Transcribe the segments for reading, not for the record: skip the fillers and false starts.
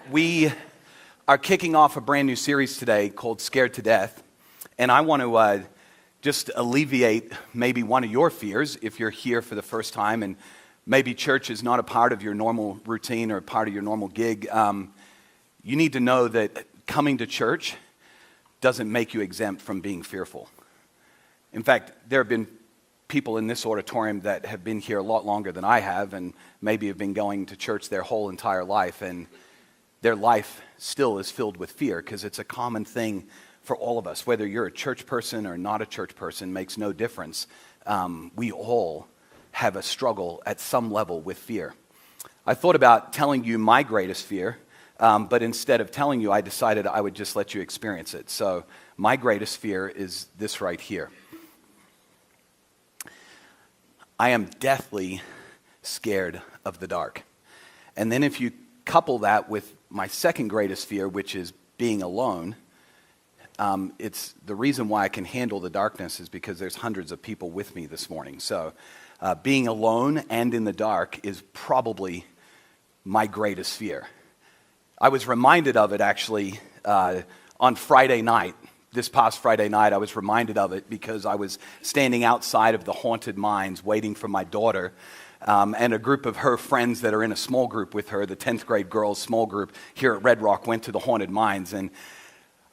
We are kicking off a brand new series today called Scared to Death. And I want to just alleviate maybe one of your fears if you're here for the first time and maybe church is not a part of your normal routine or part of your normal gig. You need to know that coming to church doesn't make you exempt from being fearful. In fact, there have been people in this auditorium that have been here a lot longer than I have and maybe have been going to church their whole entire life, and their life still is filled with fear because it's a common thing for all of us. Whether you're a church person or not a church person makes no difference. We all have a struggle at some level with fear. I thought about telling you my greatest fear, but instead of telling you, I decided I would just let you experience it. So my greatest fear is this right here. I am deathly scared of the dark. And then if you couple that with my second greatest fear, which is being alone, it's the reason why I can handle the darkness is because there's hundreds of people with me this morning. So being alone and in the dark is probably my greatest fear. I was reminded of it actually on Friday night. This past Friday night, I was reminded of it because I was standing outside of the Haunted Mines waiting for my daughter and a group of her friends that are in a small group with her, the 10th grade girls small group here at Red Rock, went to the Haunted Mines. And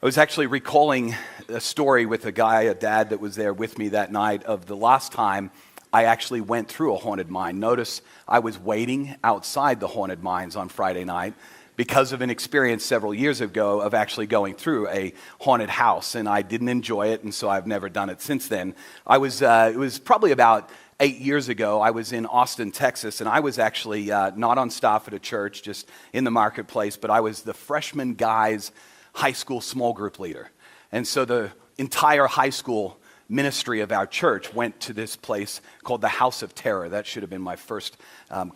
I was actually recalling a story with a dad that was there with me that night of the last time I actually went through a haunted mine. Notice I was waiting outside the Haunted Mines on Friday night because of an experience several years ago of actually going through a haunted house, and I didn't enjoy it, and so I've never done it since then. It was probably about 8 years ago. I was in Austin, Texas, and I was actually not on staff at a church, just in the marketplace, but I was the freshman guys' high school small group leader. And so the entire high school ministry of our church went to this place called the House of Terror. That should have been my first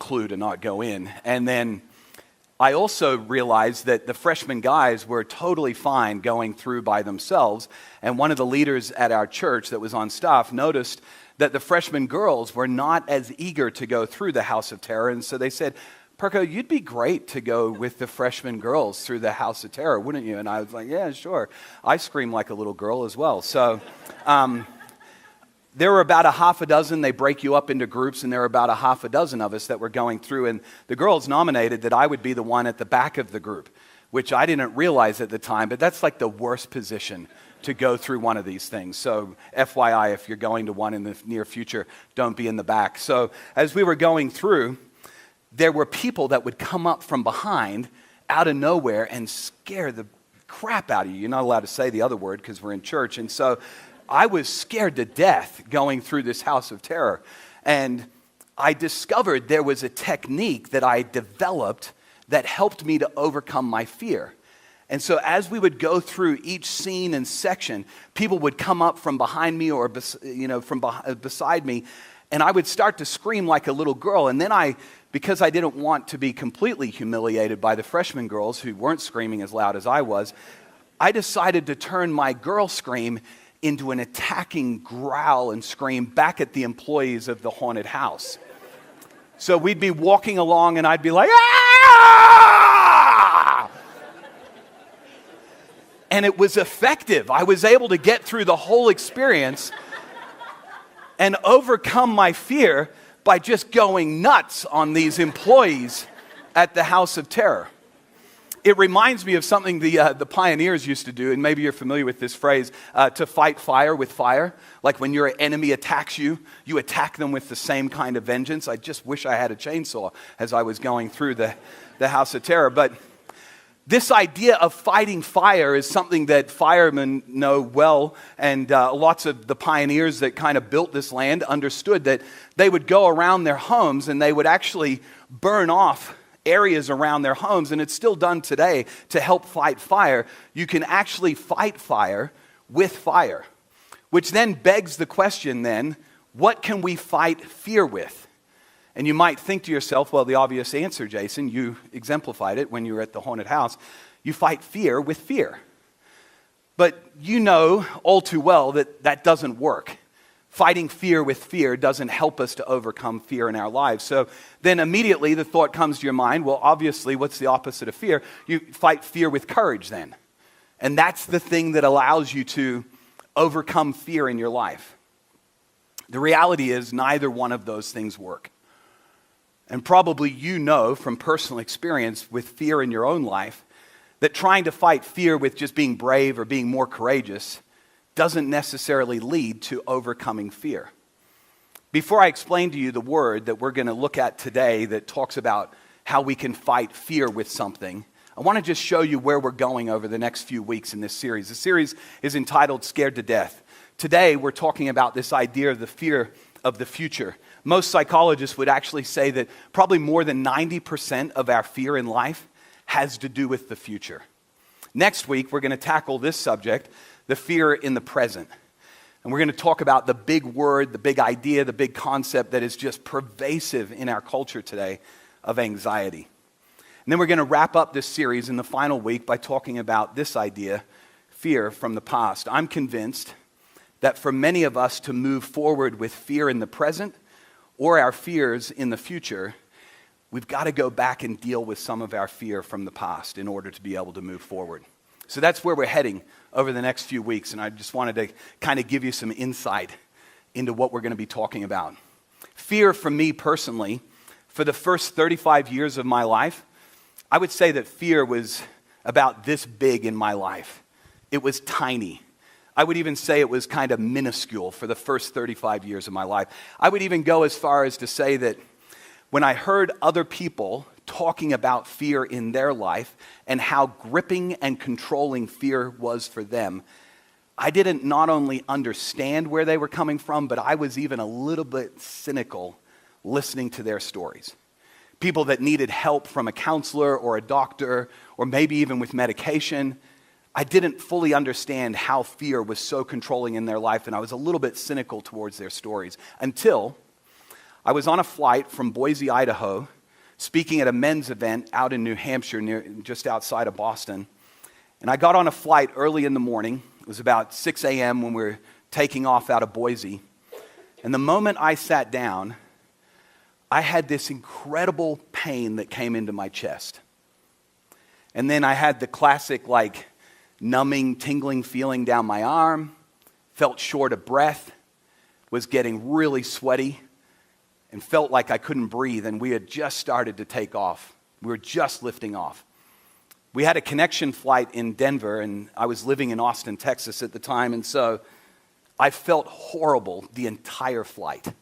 clue to not go in. And then I also realized that the freshman guys were totally fine going through by themselves, and one of the leaders at our church that was on staff noticed that the freshman girls were not as eager to go through the House of Terror, and so they said, "Perko, you'd be great to go with the freshman girls through the House of Terror, wouldn't you?" And I was like, "Yeah, sure." I scream like a little girl as well. So there were about a half a dozen. They break you up into groups, and there were about a half a dozen of us that were going through, and the girls nominated that I would be the one at the back of the group, which I didn't realize at the time, but that's like the worst position to go through one of these things. So FYI, if you're going to one in the near future, don't be in the back. So as we were going through, there were people that would come up from behind out of nowhere and scare the crap out of you. You're not allowed to say the other word because we're in church. And so I was scared to death going through this House of Terror. And I discovered there was a technique that I developed that helped me to overcome my fear. And so as we would go through each scene and section, people would come up from behind me or beside me, and I would start to scream like a little girl. And then because I didn't want to be completely humiliated by the freshman girls who weren't screaming as loud as I was, I decided to turn my girl scream into an attacking growl and scream back at the employees of the haunted house. So we'd be walking along and I'd be like, "Ah!" And it was effective. I was able to get through the whole experience and overcome my fear by just going nuts on these employees at the House of Terror. It reminds me of something the pioneers used to do, and maybe you're familiar with this phrase, to fight fire with fire. Like when your enemy attacks you, you attack them with the same kind of vengeance. I just wish I had a chainsaw as I was going through the House of Terror. But this idea of fighting fire is something that firemen know well, and lots of the pioneers that kind of built this land understood that they would go around their homes and they would actually burn off areas around their homes, and it's still done today to help fight fire. You can actually fight fire with fire, which then begs the question then, what can we fight fear with? And you might think to yourself, well, the obvious answer, Jason, you exemplified it when you were at the haunted house. You fight fear with fear. But you know all too well that that doesn't work. fighting fear with fear doesn't help us to overcome fear in our lives. So then immediately the thought comes to your mind, well, obviously, what's the opposite of fear? You fight fear with courage then. And that's the thing that allows you to overcome fear in your life. The reality is neither one of those things work. And probably you know from personal experience with fear in your own life that trying to fight fear with just being brave or being more courageous doesn't necessarily lead to overcoming fear. Before I explain to you the word that we're going to look at today that talks about how we can fight fear with something, I want to just show you where we're going over the next few weeks in this series. The series is entitled Scared to Death. Today, we're talking about this idea of the fear of the future. Most psychologists would actually say that probably more than 90% of our fear in life has to do with the future. Next week, we're going to tackle this subject, the fear in the present. And we're going to talk about the big word, the big idea, the big concept that is just pervasive in our culture today of anxiety. And then we're going to wrap up this series in the final week by talking about this idea, fear from the past. I'm convinced that for many of us to move forward with fear in the present or our fears in the future, we've got to go back and deal with some of our fear from the past in order to be able to move forward. So that's where we're heading over the next few weeks, and I just wanted to kind of give you some insight into what we're going to be talking about. Fear for me personally, for the first 35 years of my life, I would say that fear was about this big in my life. It was tiny. I would even say it was kind of minuscule for the first 35 years of my life. I would even go as far as to say that when I heard other people talking about fear in their life and how gripping and controlling fear was for them, I didn't not only understand where they were coming from, but I was even a little bit cynical listening to their stories. People that needed help from a counselor or a doctor, or maybe even with medication. I didn't fully understand how fear was so controlling in their life, and I was a little bit cynical towards their stories until I was on a flight from Boise, Idaho, speaking at a men's event out in New Hampshire, just outside of Boston. And I got on a flight early in the morning. It was about 6 a.m. when we were taking off out of Boise. And the moment I sat down, I had this incredible pain that came into my chest. And then I had the classic, numbing, tingling feeling down my arm, felt short of breath, was getting really sweaty, and felt like I couldn't breathe, and we had just started to take off. We were just lifting off. We had a connection flight in Denver, and I was living in Austin, Texas at the time, and so I felt horrible the entire flight,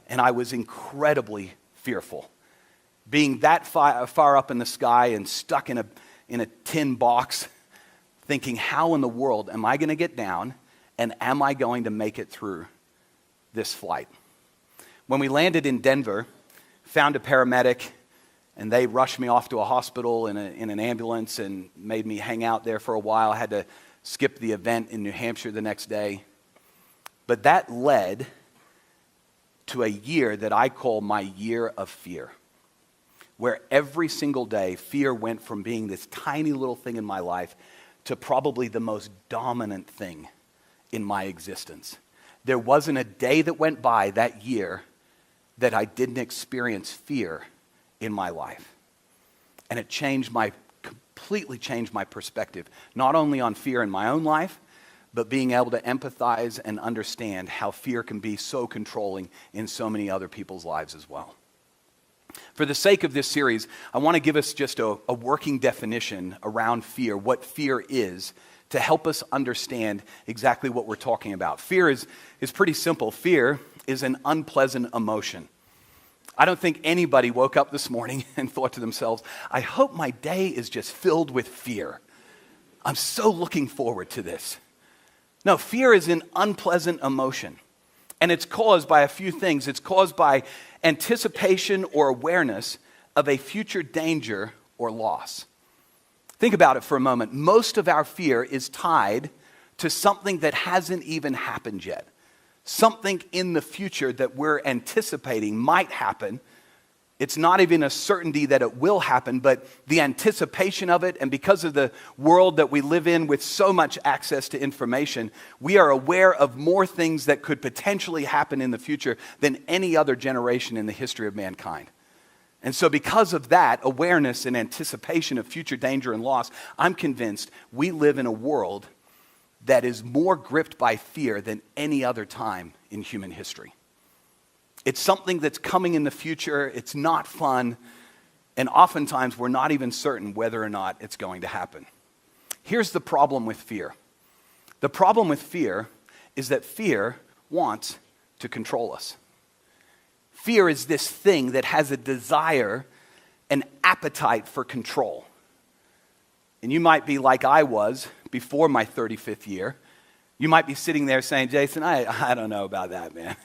and I was incredibly fearful. Being that far up in the sky and stuck in a tin box, thinking, how in the world am I going to get down, and am I going to make it through this flight? When we landed in Denver, found a paramedic, and they rushed me off to a hospital in an ambulance and made me hang out there for a while. I had to skip the event in New Hampshire the next day. But that led to a year that I call my year of fear, where every single day fear went from being this tiny little thing in my life to probably the most dominant thing in my existence. There wasn't a day that went by that year that I didn't experience fear in my life. And it completely changed my perspective, not only on fear in my own life, but being able to empathize and understand how fear can be so controlling in so many other people's lives as well. For the sake of this series, I want to give us just a working definition around fear, what fear is, to help us understand exactly what we're talking about. Fear is pretty simple. Fear is an unpleasant emotion. I don't think anybody woke up this morning and thought to themselves, I hope my day is just filled with fear. I'm so looking forward to this. No, fear is an unpleasant emotion. And it's caused by a few things. It's caused by anticipation or awareness of a future danger or loss. Think about it for a moment. Most of our fear is tied to something that hasn't even happened yet. Something in the future that we're anticipating might happen, It's not even a certainty that it will happen, but the anticipation of it, and because of the world that we live in with so much access to information, we are aware of more things that could potentially happen in the future than any other generation in the history of mankind. And so because of that awareness and anticipation of future danger and loss, I'm convinced we live in a world that is more gripped by fear than any other time in human history. It's something that's coming in the future. It's not fun. And oftentimes, we're not even certain whether or not it's going to happen. Here's the problem with fear. The problem with fear is that fear wants to control us. Fear is this thing that has a desire, an appetite for control. And you might be like I was before my 35th year. You might be sitting there saying, Jason, I don't know about that, man.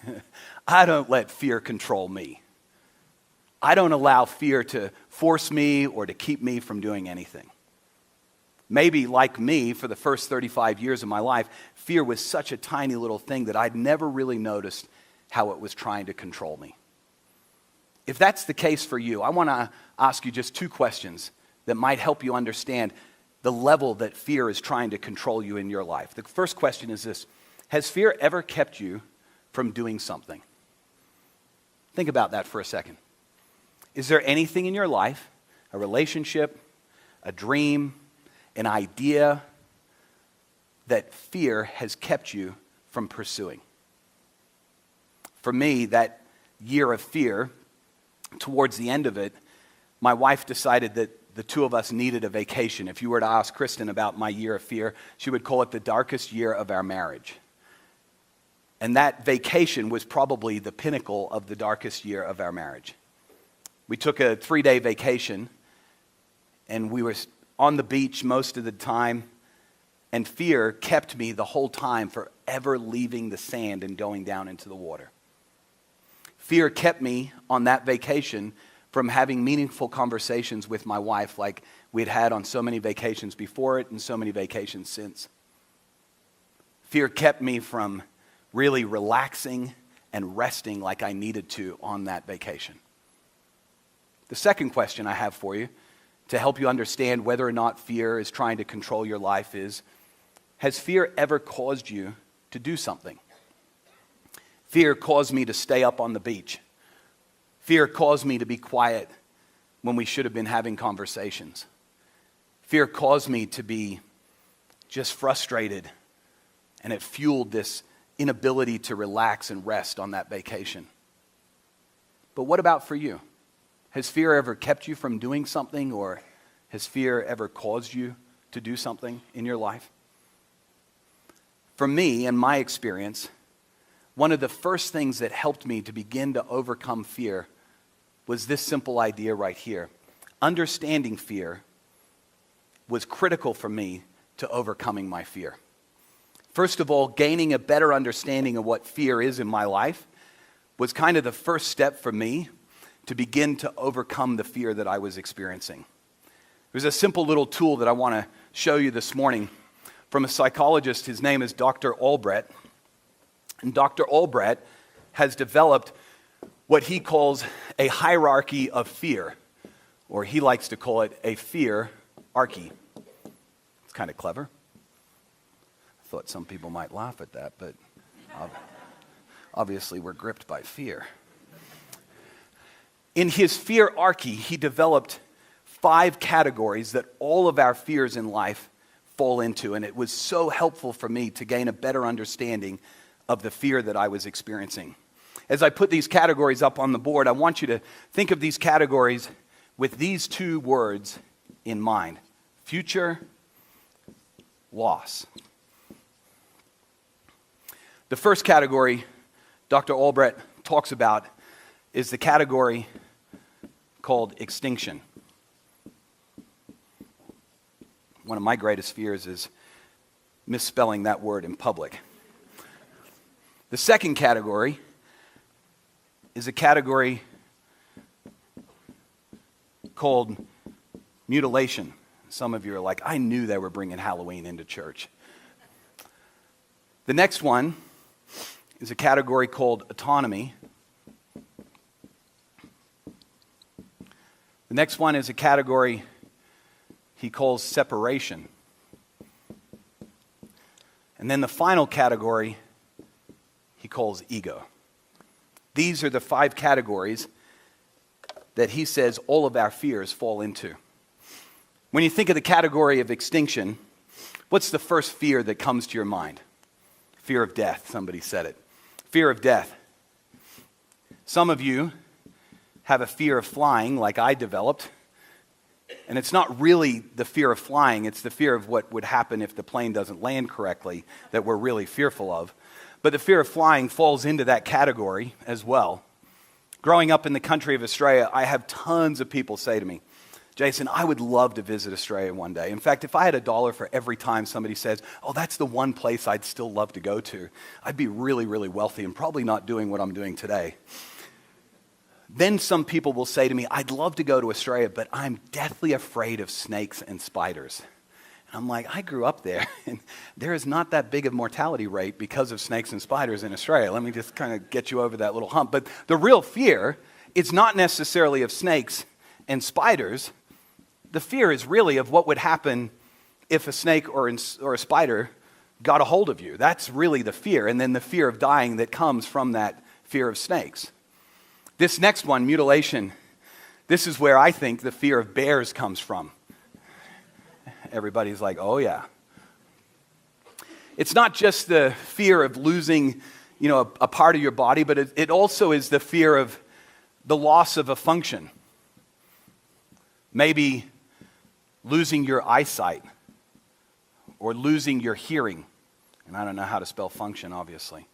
I don't let fear control me. I don't allow fear to force me or to keep me from doing anything. Maybe like me, for the first 35 years of my life, fear was such a tiny little thing that I'd never really noticed how it was trying to control me. If that's the case for you, I want to ask you just two questions that might help you understand the level that fear is trying to control you in your life. The first question is this: has fear ever kept you from doing something? Think about that for a second. Is there anything in your life, a relationship, a dream, an idea, that fear has kept you from pursuing? For me, that year of fear, towards the end of it, my wife decided that the two of us needed a vacation. If you were to ask Kristen about my year of fear, she would call it the darkest year of our marriage. And that vacation was probably the pinnacle of the darkest year of our marriage. We took a 3-day vacation, and we were on the beach most of the time, and fear kept me the whole time from ever leaving the sand and going down into the water. Fear kept me on that vacation from having meaningful conversations with my wife like we'd had on so many vacations before it and so many vacations since. Fear kept me from really relaxing and resting like I needed to on that vacation. The second question I have for you to help you understand whether or not fear is trying to control your life is, has fear ever caused you to do something? Fear caused me to stay up on the beach. Fear caused me to be quiet when we should have been having conversations. Fear caused me to be just frustrated, and it fueled this inability to relax and rest on that vacation. But what about for you? Has fear ever kept you from doing something, or has fear ever caused you to do something in your life? For me, in my experience, one of the first things that helped me to begin to overcome fear was this simple idea right here. Understanding fear was critical for me to overcoming my fear. First of all, gaining a better understanding of what fear is in my life was kind of the first step for me to begin to overcome the fear that I was experiencing. There's a simple little tool that I want to show you this morning from a psychologist. His name is Dr. Albrecht. And Dr. Albrecht has developed what he calls a hierarchy of fear, or he likes to call it a fear-archy. It's kind of clever. I thought some people might laugh at that, but obviously we're gripped by fear. In his fear-archy, he developed 5 categories that all of our fears in life fall into, and it was so helpful for me to gain a better understanding of the fear that I was experiencing. As I put these categories up on the board, I want you to think of these categories with these 2 words in mind: future, loss. The first category Dr. Albrecht talks about is the category called extinction. One of my greatest fears is misspelling that word in public. The second category is a category called mutilation. Some of you are like, I knew they were bringing Halloween into church. The next one is a category called autonomy. The next one is a category he calls separation. And then the final category he calls ego. These are the 5 categories that he says all of our fears fall into. When you think of the category of extinction, what's the first fear that comes to your mind? Fear of death, somebody said it. Fear of death. Some of you have a fear of flying like I developed, and it's not really the fear of flying, it's the fear of what would happen if the plane doesn't land correctly that we're really fearful of. But the fear of flying falls into that category as well. Growing up in the country of Australia, I have tons of people say to me, Jason, I would love to visit Australia one day. In fact, if I had $1 for every time somebody says, oh, that's the one place I'd still love to go to, I'd be really, really wealthy and probably not doing what I'm doing today. Then some people will say to me, I'd love to go to Australia, but I'm deathly afraid of snakes and spiders. And I'm like, I grew up there, and there is not that big of mortality rate because of snakes and spiders in Australia. Let me just kind of get you over that little hump. But the real fear, it's not necessarily of snakes and spiders. The fear is really of what would happen if a snake or a spider got a hold of you. That's really the fear, and then the fear of dying that comes from that fear of snakes. This next one, mutilation, this is where I think the fear of bears comes from. Everybody's like, oh yeah. It's not just the fear of losing, a part of your body, but it also is the fear of the loss of a function. Maybe losing your eyesight or losing your hearing. And I don't know how to spell function, obviously.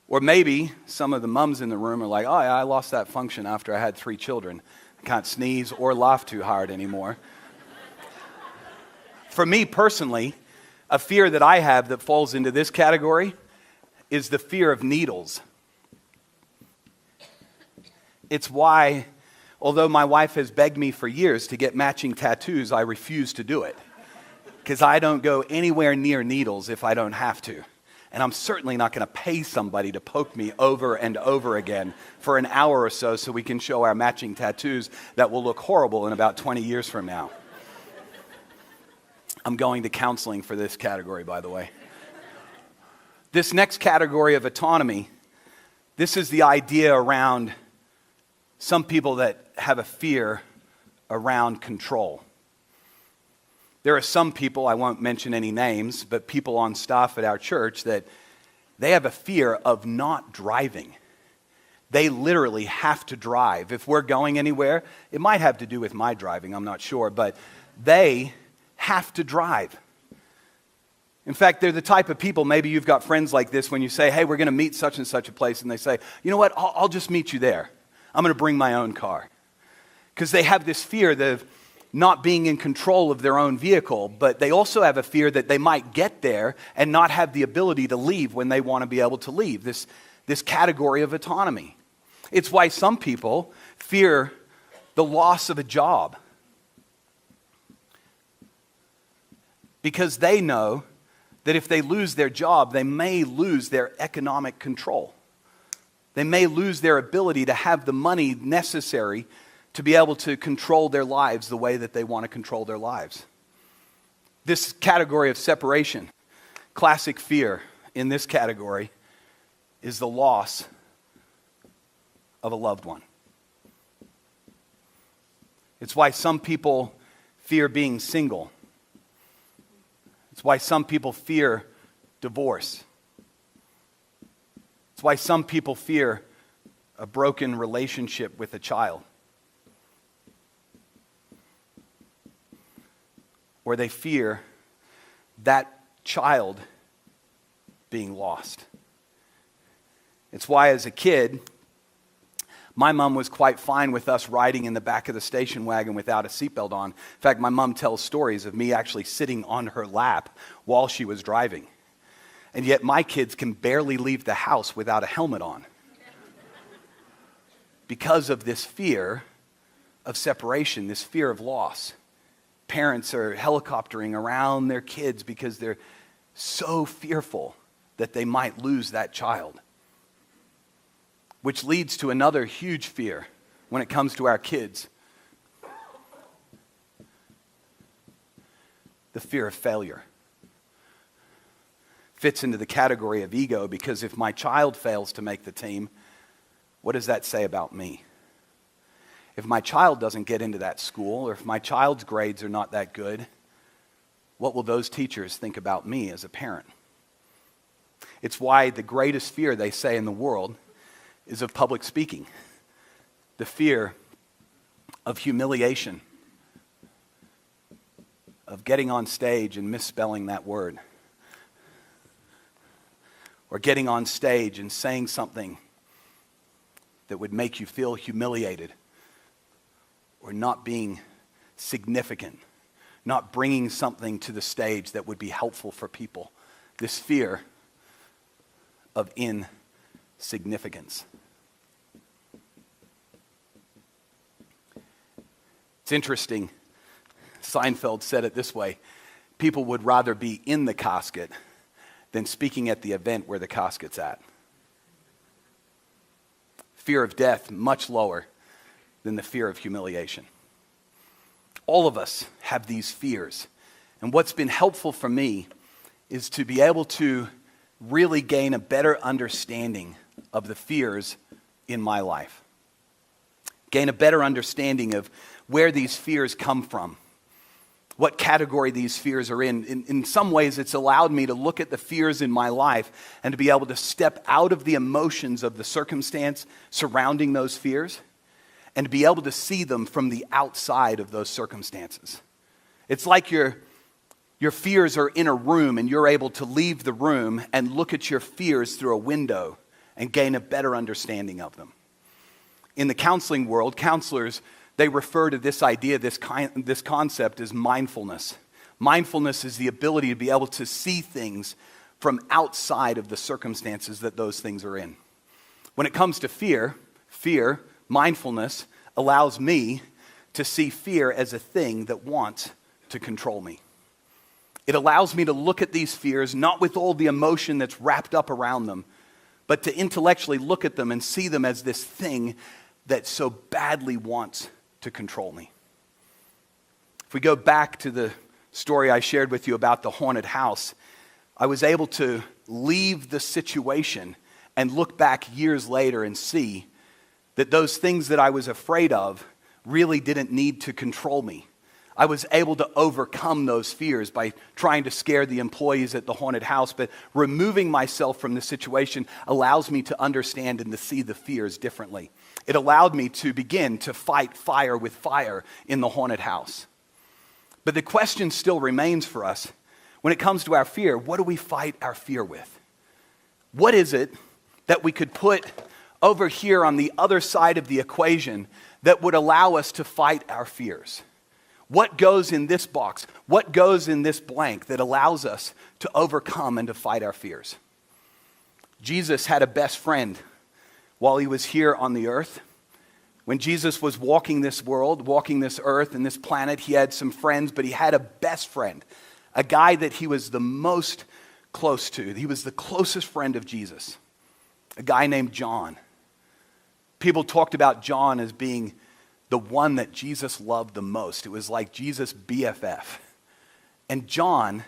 Or maybe some of the mums in the room are like, oh yeah, I lost that function after I had 3 children. I can't sneeze or laugh too hard anymore. For me personally, a fear that I have that falls into this category is the fear of needles. It's why, although my wife has begged me for years to get matching tattoos, I refuse to do it. Because I don't go anywhere near needles if I don't have to. And I'm certainly not going to pay somebody to poke me over and over again for an hour or so we can show our matching tattoos that will look horrible in about 20 years from now. I'm going to counseling for this category, by the way. This next category of autonomy, this is the idea around some people that have a fear around control. There are some people, I won't mention any names, but people on staff at our church that they have a fear of not driving. They literally have to drive. If we're going anywhere, it might have to do with my driving, I'm not sure, but they have to drive. In fact, they're the type of people, maybe you've got friends like this, when you say, hey, we're going to meet such and such a place, and they say, you know what, I'll just meet you there. I'm going to bring my own car. Because they have this fear of not being in control of their own vehicle, but they also have a fear that they might get there and not have the ability to leave when they want to be able to leave. This category of autonomy. It's why some people fear the loss of a job. Because they know that if they lose their job, they may lose their economic control. They may lose their ability to have the money necessary to be able to control their lives the way that they want to control their lives. This category of separation, classic fear in this category, is the loss of a loved one. It's why some people fear being single. It's why some people fear divorce. It's why some people fear a broken relationship with a child. Or they fear that child being lost. It's why as a kid, my mom was quite fine with us riding in the back of the station wagon without a seatbelt on. In fact, my mom tells stories of me actually sitting on her lap while she was driving. And yet my kids can barely leave the house without a helmet on. Because of this fear of separation, this fear of loss. Parents are helicoptering around their kids because they're so fearful that they might lose that child. Which leads to another huge fear when it comes to our kids. The fear of failure fits into the category of ego, because if my child fails to make the team, what does that say about me? If my child doesn't get into that school, or if my child's grades are not that good, what will those teachers think about me as a parent? It's why the greatest fear, they say, in the world is of public speaking. The fear of humiliation, of getting on stage and misspelling that word, or getting on stage and saying something that would make you feel humiliated, or not being significant, not bringing something to the stage that would be helpful for people. This fear of insignificance. It's interesting. Seinfeld said it this way: people would rather be in the casket than speaking at the event where the casket's at. Fear of death, much lower than the fear of humiliation. All of us have these fears. And what's been helpful for me is to be able to really gain a better understanding of the fears in my life. Gain a better understanding of where these fears come from, what category these fears are in. In some ways, it's allowed me to look at the fears in my life and to be able to step out of the emotions of the circumstance surrounding those fears and to be able to see them from the outside of those circumstances. It's like your fears are in a room and you're able to leave the room and look at your fears through a window and gain a better understanding of them. In the counseling world, counselors, they refer to this idea, this concept as mindfulness. Mindfulness is the ability to be able to see things from outside of the circumstances that those things are in. When it comes to fear, mindfulness allows me to see fear as a thing that wants to control me. It allows me to look at these fears not with all the emotion that's wrapped up around them, but to intellectually look at them and see them as this thing that so badly wants to control me. If we go back to the story I shared with you about the haunted house, I was able to leave the situation and look back years later and see that those things that I was afraid of really didn't need to control me. I was able to overcome those fears by trying to scare the employees at the haunted house, but removing myself from the situation allows me to understand and to see the fears differently. It allowed me to begin to fight fire with fire in the haunted house. But the question still remains for us. When it comes to our fear, what do we fight our fear with? What is it that we could put over here on the other side of the equation that would allow us to fight our fears? What goes in this box? What goes in this blank that allows us to overcome and to fight our fears? Jesus had a best friend while he was here on the earth. When Jesus was walking this world, walking this earth and this planet, he had some friends, but he had a best friend, a guy that he was the most close to. He was the closest friend of Jesus, a guy named John. People talked about John as being the one that Jesus loved the most. It was like Jesus' BFF. And John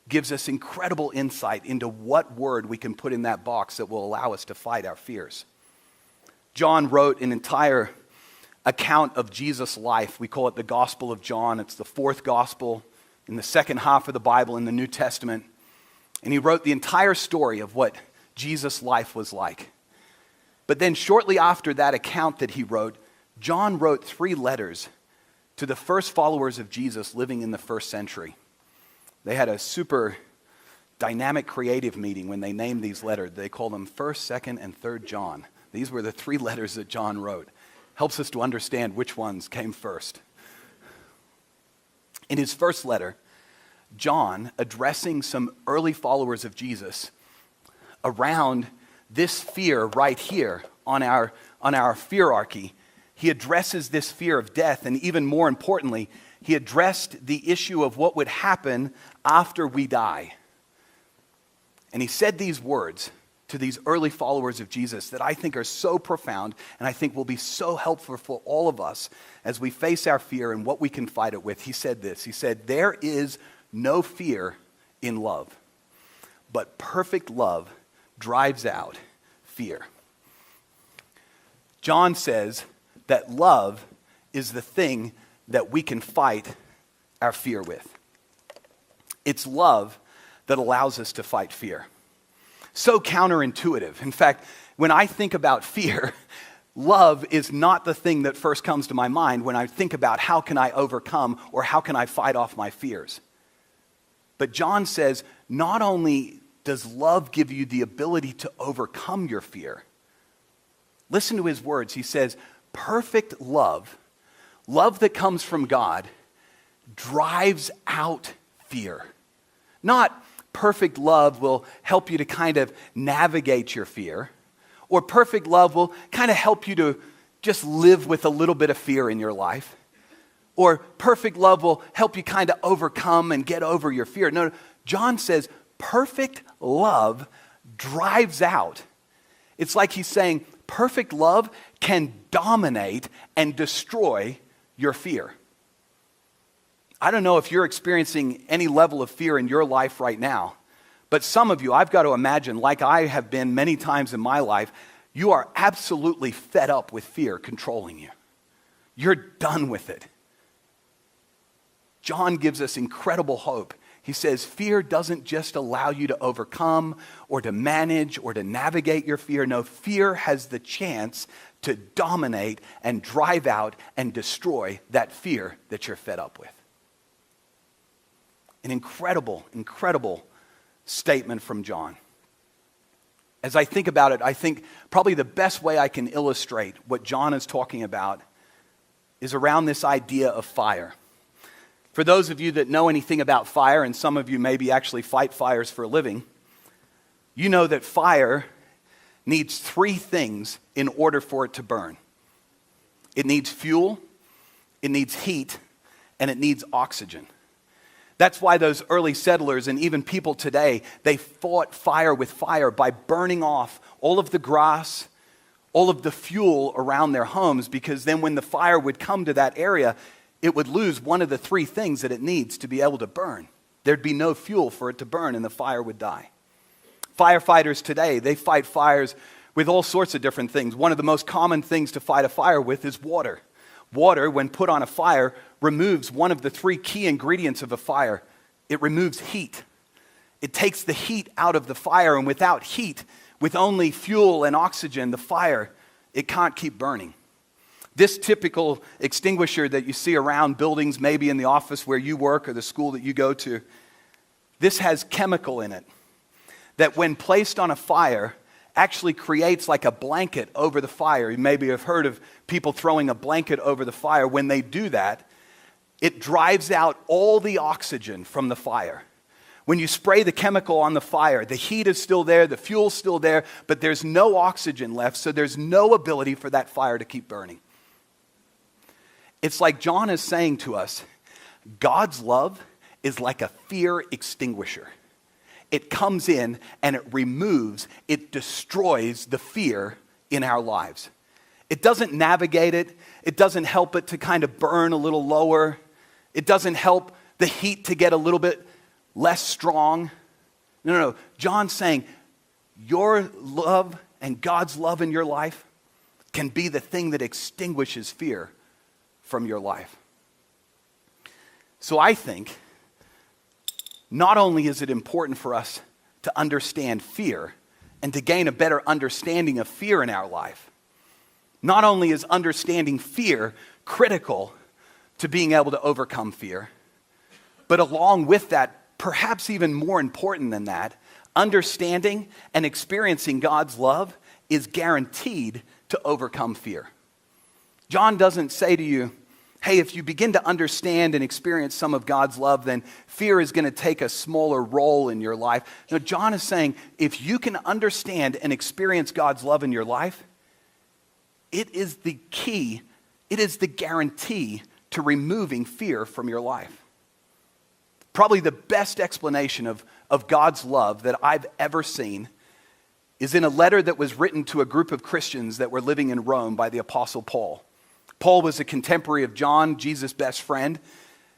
gives us incredible insight into what word we can put in that box that will allow us to fight our fears. John wrote an entire account of Jesus' life. We call it the Gospel of John. It's the fourth gospel in the second half of the Bible in the New Testament. And he wrote the entire story of what Jesus' life was like. But then shortly after that account that he wrote, John wrote 3 letters to the first followers of Jesus living in the first century. They had a super dynamic creative meeting when they named these letters. They called them 1st, 2nd, and 3rd John. These were the 3 letters that John wrote. Helps us to understand which ones came first. In his first letter, John, addressing some early followers of Jesus around this fear right here on our feararchy, he addresses this fear of death, and even more importantly, he addressed the issue of what would happen after we die. And he said these words to these early followers of Jesus that I think are so profound and I think will be so helpful for all of us as we face our fear and what we can fight it with. He said this. He said, "There is no fear in love, but perfect love drives out fear." John says that love is the thing that we can fight our fear with. It's love that allows us to fight fear. So counterintuitive. In fact, when I think about fear, love is not the thing that first comes to my mind when I think about how can I overcome or how can I fight off my fears. But John says, not only does love give you the ability to overcome your fear, listen to his words. He says, perfect love, love that comes from God, drives out fear. Not perfect love will help you to kind of navigate your fear, or perfect love will kind of help you to just live with a little bit of fear in your life, or perfect love will help you kind of overcome and get over your fear. No, John says perfect love drives out. It's like he's saying perfect love can dominate and destroy your fear. I don't know if you're experiencing any level of fear in your life right now, but some of you, I've got to imagine, like I have been many times in my life, you are absolutely fed up with fear controlling you. You're done with it. John gives us incredible hope. He says fear doesn't just allow you to overcome or to manage or to navigate your fear. No, fear has the chance to dominate and drive out and destroy that fear that you're fed up with. An incredible, incredible statement from John. As I think about it, I think probably the best way I can illustrate what John is talking about is around this idea of fire. For those of you that know anything about fire, and some of you maybe actually fight fires for a living, you know that fire needs three things in order for it to burn. It needs fuel, it needs heat, and it needs oxygen. That's why those early settlers and even people today, they fought fire with fire by burning off all of the grass, all of the fuel around their homes, because then when the fire would come to that area, it would lose one of the three things that it needs to be able to burn. There'd be no fuel for it to burn and the fire would die. Firefighters today, they fight fires with all sorts of different things. One of the most common things to fight a fire with is water. Water, when put on a fire, removes one of the three key ingredients of a fire. It removes heat. It takes the heat out of the fire, and without heat, with only fuel and oxygen, the fire, it can't keep burning. This typical extinguisher that you see around buildings, maybe in the office where you work or the school that you go to, this has chemical in it that when placed on a fire, actually creates like a blanket over the fire. You maybe have heard of people throwing a blanket over the fire. When they do that, it drives out all the oxygen from the fire. When you spray the chemical on the fire, the heat is still there, the fuel's still there, but there's no oxygen left, so there's no ability for that fire to keep burning. It's like John is saying to us, God's love is like a fear extinguisher. It comes in and it removes, it destroys the fear in our lives. It doesn't navigate it. It doesn't help it to kind of burn a little lower. It doesn't help the heat to get a little bit less strong. No. John's saying your love and God's love in your life can be the thing that extinguishes fear from your life. So I think not only is it important for us to understand fear and to gain a better understanding of fear in our life, not only is understanding fear critical to being able to overcome fear, but along with that, perhaps even more important than that, understanding and experiencing God's love is guaranteed to overcome fear. John doesn't say to you, hey, if you begin to understand and experience some of God's love, then fear is going to take a smaller role in your life. No, John is saying if you can understand and experience God's love in your life, it is the key, it is the guarantee to removing fear from your life. Probably the best explanation of God's love that I've ever seen is in a letter that was written to a group of Christians that were living in Rome by the Apostle Paul. Paul was a contemporary of John, Jesus' best friend,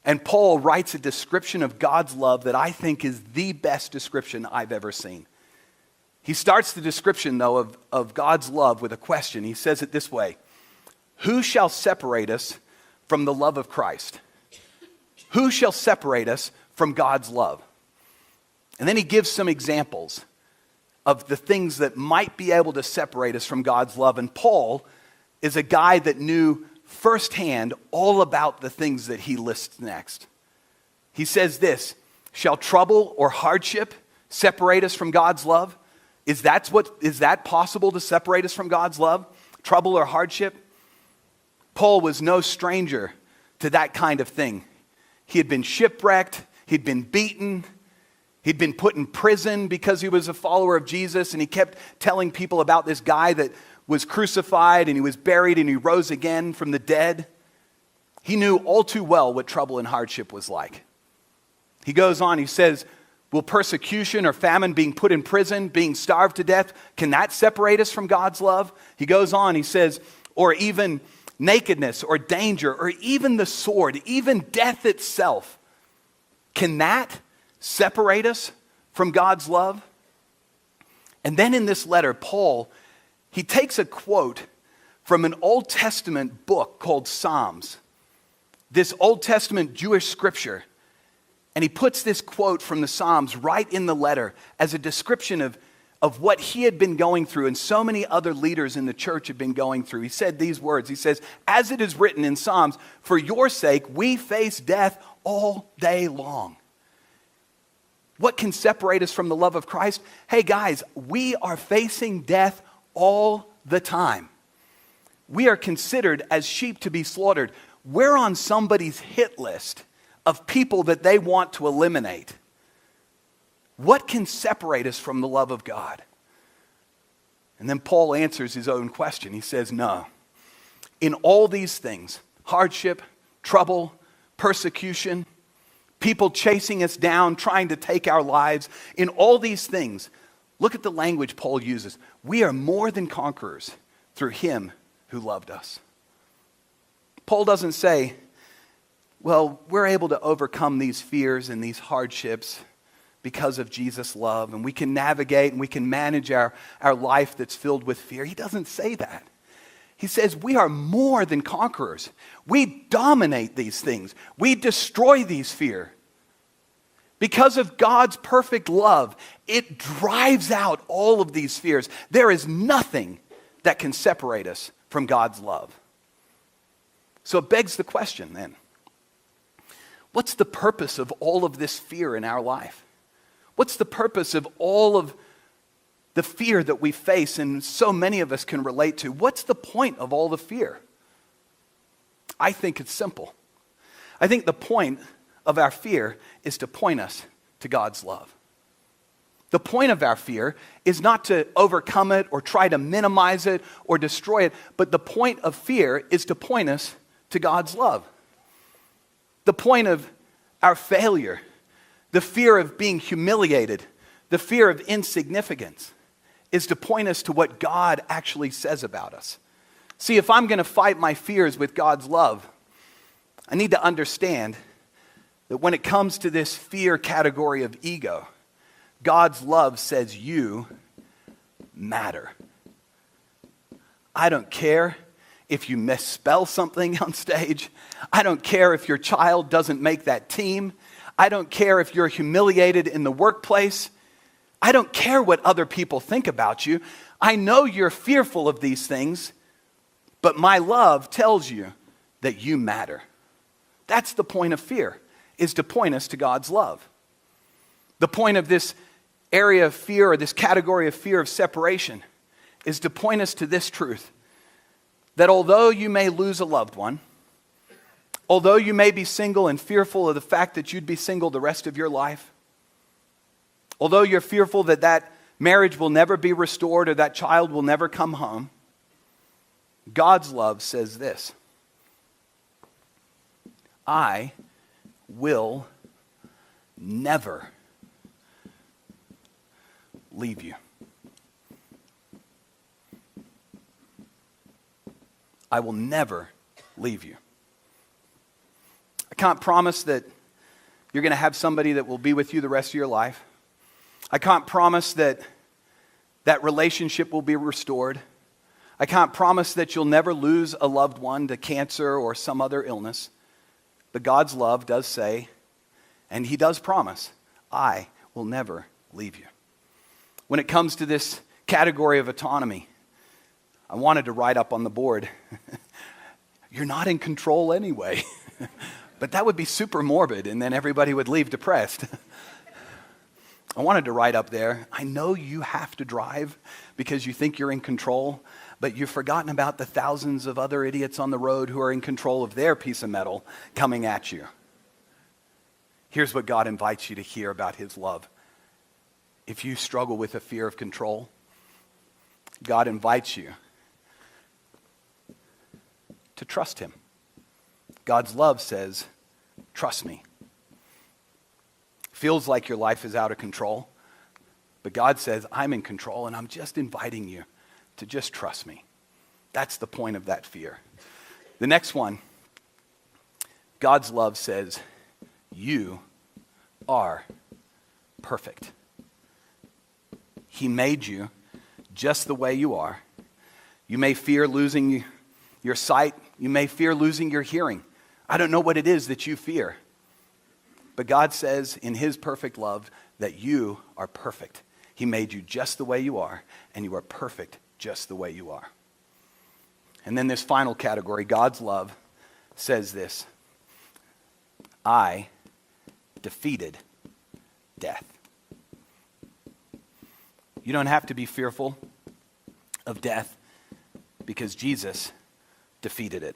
and Paul writes a description of God's love that I think is the best description I've ever seen. He starts the description, though, of God's love with a question. He says it this way: who shall separate us from the love of Christ? Who shall separate us from God's love? And then he gives some examples of the things that might be able to separate us from God's love. And Paul is a guy that knew firsthand all about the things that he lists next. He says this: shall trouble or hardship separate us from God's love? Is that possible to separate us from God's love? Trouble or hardship? Paul was no stranger to that kind of thing. He had been shipwrecked, he'd been beaten, he'd been put in prison because he was a follower of Jesus, and he kept telling people about this guy that was crucified and he was buried and he rose again from the dead. He knew all too well what trouble and hardship was like. He goes on, he says, will persecution or famine, being put in prison, being starved to death, can that separate us from God's love? He goes on, he says, or even nakedness or danger or even the sword, even death itself, can that separate us from God's love? And then in this letter, Paul, he takes a quote from an Old Testament book called Psalms, this Old Testament Jewish scripture, and he puts this quote from the Psalms right in the letter as a description of what he had been going through and so many other leaders in the church had been going through. He said these words. He says, as it is written in Psalms, for your sake we face death all day long. What can separate us from the love of Christ? Hey guys, we are facing death all the time. We are considered as sheep to be slaughtered. We're on somebody's hit list of people that they want to eliminate. What can separate us from the love of God? And then Paul answers his own question. He says, no. In all these things, hardship, trouble, persecution, people chasing us down, trying to take our lives, in all these things, look at the language Paul uses. We are more than conquerors through him who loved us. Paul doesn't say, well, we're able to overcome these fears and these hardships because of Jesus' love, and we can navigate and we can manage our life that's filled with fear. He doesn't say that. He says we are more than conquerors. We dominate these things. We destroy these fear. Because of God's perfect love, it drives out all of these fears. There is nothing that can separate us from God's love. So it begs the question then, what's the purpose of all of this fear in our life? What's the purpose of all of the fear that we face and so many of us can relate to? What's the point of all the fear? I think it's simple. I think the point of our fear is to point us to God's love. The point of our fear is not to overcome it or try to minimize it or destroy it, but the point of fear is to point us to God's love. The point of our failure, the fear of being humiliated, the fear of insignificance, is to point us to what God actually says about us. See, if I'm going to fight my fears with God's love, I need to understand that when it comes to this fear category of ego, God's love says you matter. I don't care if you misspell something on stage. I don't care if your child doesn't make that team. I don't care if you're humiliated in the workplace. I don't care what other people think about you. I know you're fearful of these things, but my love tells you that you matter. That's the point of fear, is to point us to God's love. The point of this area of fear, or this category of fear of separation, is to point us to this truth, that although you may lose a loved one, although you may be single and fearful of the fact that you'd be single the rest of your life, although you're fearful that that marriage will never be restored or that child will never come home, God's love says this: I will never leave you. I will never leave you. I can't promise that you're going to have somebody that will be with you the rest of your life. I can't promise that that relationship will be restored. I can't promise that you'll never lose a loved one to cancer or some other illness. But God's love does say, and he does promise, I will never leave you. When it comes to this category of autonomy, I wanted to write up on the board, you're not in control anyway. But that would be super morbid, and then everybody would leave depressed. I wanted to write up there, I know you have to drive because you think you're in control, but you've forgotten about the thousands of other idiots on the road who are in control of their piece of metal coming at you. Here's what God invites you to hear about his love. If you struggle with a fear of control, God invites you to trust him. God's love says, trust me. Feels like your life is out of control, but God says, I'm in control, and I'm just inviting you to just trust me. That's the point of that fear. The next one, God's love says, you are perfect. He made you just the way you are. You may fear losing your sight. You may fear losing your hearing. I don't know what it is that you fear. But God says in his perfect love that you are perfect. He made you just the way you are, and you are perfect just the way you are. And then this final category, God's love, says this: I defeated death. You don't have to be fearful of death because Jesus defeated it.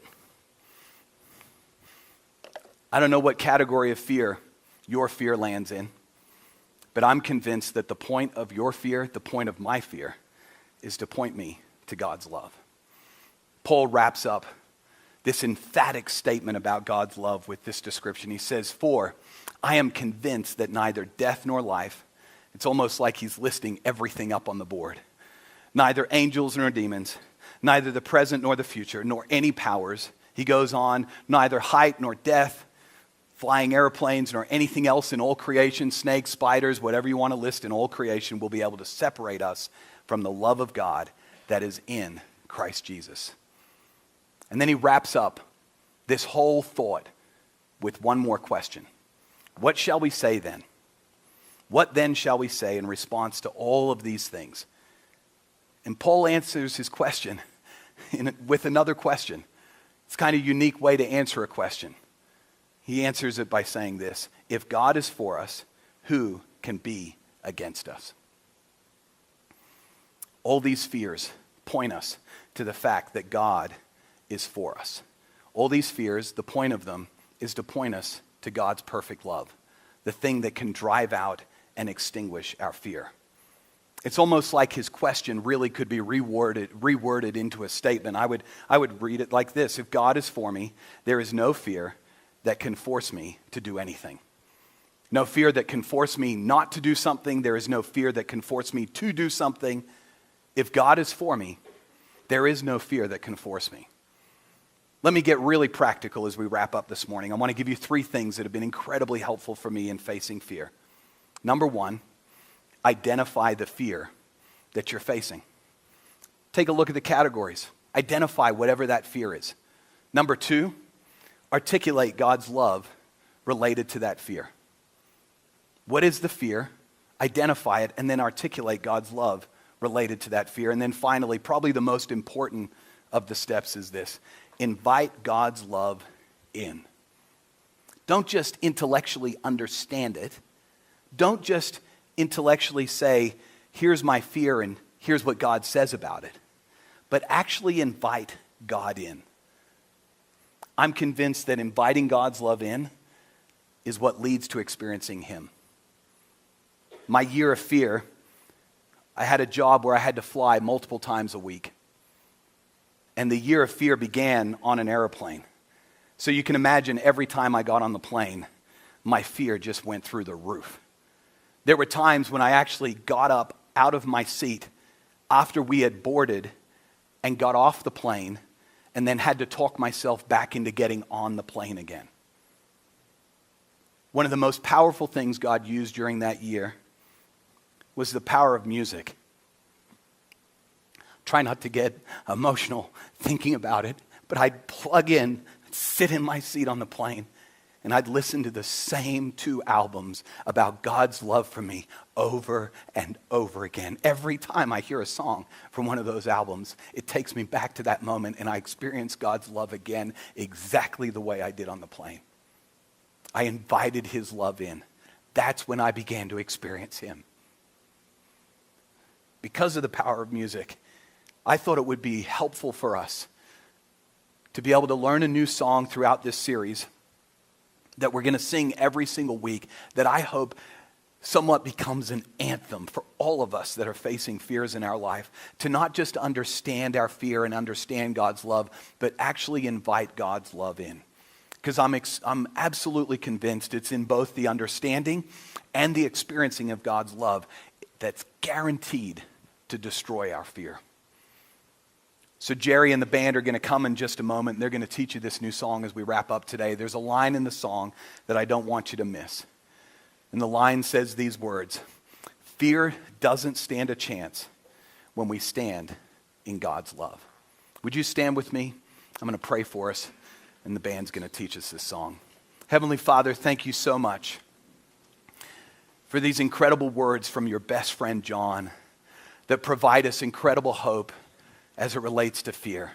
I don't know what category of fear your fear lands in, but I'm convinced that the point of your fear, the point of my fear, is to point me to God's love. Paul wraps up this emphatic statement about God's love with this description. He says, for I am convinced that neither death nor life, it's almost like he's listing everything up on the board, neither angels nor demons, neither the present nor the future, nor any powers. He goes on, neither height nor depth, flying airplanes, nor anything else in all creation, snakes, spiders, whatever you want to list in all creation, will be able to separate us from the love of God that is in Christ Jesus. And then he wraps up this whole thought with one more question. What shall we say then? What then shall we say in response to all of these things? And Paul answers his question with another question. It's kind of a unique way to answer a question. He answers it by saying this: if God is for us, who can be against us? All these fears point us to the fact that God is for us. All these fears, the point of them is to point us to God's perfect love, the thing that can drive out and extinguish our fear. It's almost like his question really could be reworded into a statement. I would read it like this: if God is for me, there is no fear that can force me to do anything. No fear that can force me not to do something. There is no fear that can force me to do something. If God is for me, there is no fear that can force me. Let me get really practical as we wrap up this morning. I want to give you 3 things that have been incredibly helpful for me in facing fear. Number 1, identify the fear that you're facing. Take a look at the categories. Identify whatever that fear is. Number 2, articulate God's love related to that fear. What is the fear? Identify it, and then articulate God's love related to that fear. And then finally, probably the most important of the steps is this: invite God's love in. Don't just intellectually understand it. Don't just intellectually say, here's my fear and here's what God says about it. But actually invite God in. I'm convinced that inviting God's love in is what leads to experiencing him. My year of fear, I had a job where I had to fly multiple times a week. And the year of fear began on an airplane. So you can imagine every time I got on the plane, my fear just went through the roof. There were times when I actually got up out of my seat after we had boarded and got off the plane and then had to talk myself back into getting on the plane again. One of the most powerful things God used during that year was the power of music. Try not to get emotional thinking about it, but I'd plug in, sit in my seat on the plane, and I'd listen to the same 2 albums about God's love for me over and over again. Every time I hear a song from one of those albums, it takes me back to that moment, and I experience God's love again exactly the way I did on the plane. I invited his love in. That's when I began to experience him. Because of the power of music, I thought it would be helpful for us to be able to learn a new song throughout this series that we're going to sing every single week, that I hope somewhat becomes an anthem for all of us that are facing fears in our life, to not just understand our fear and understand God's love, but actually invite God's love in. Because I'm absolutely convinced it's in both the understanding and the experiencing of God's love that's guaranteed to destroy our fear. So Jerry and the band are going to come in just a moment, and they're going to teach you this new song as we wrap up today. There's a line in the song that I don't want you to miss. And the line says these words: "Fear doesn't stand a chance when we stand in God's love." Would you stand with me? I'm going to pray for us, and the band's going to teach us this song. Heavenly Father, thank you so much for these incredible words from your best friend John that provide us incredible hope as it relates to fear.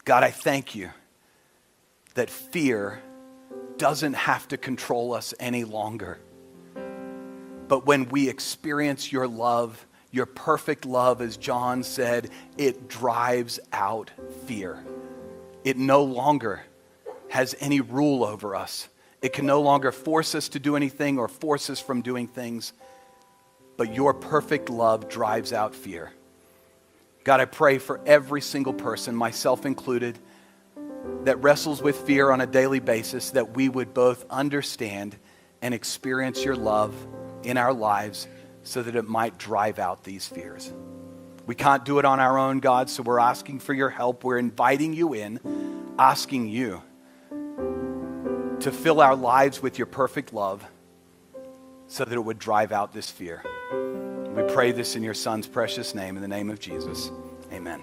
God, I thank you that fear doesn't have to control us any longer. But when we experience your love, your perfect love, as John said, it drives out fear. It no longer has any rule over us. It can no longer force us to do anything or force us from doing things. But your perfect love drives out fear. God, I pray for every single person, myself included, that wrestles with fear on a daily basis, that we would both understand and experience your love in our lives so that it might drive out these fears. We can't do it on our own, God, so we're asking for your help. We're inviting you in, asking you to fill our lives with your perfect love so that it would drive out this fear. We pray this in your Son's precious name, in the name of Jesus. Amen.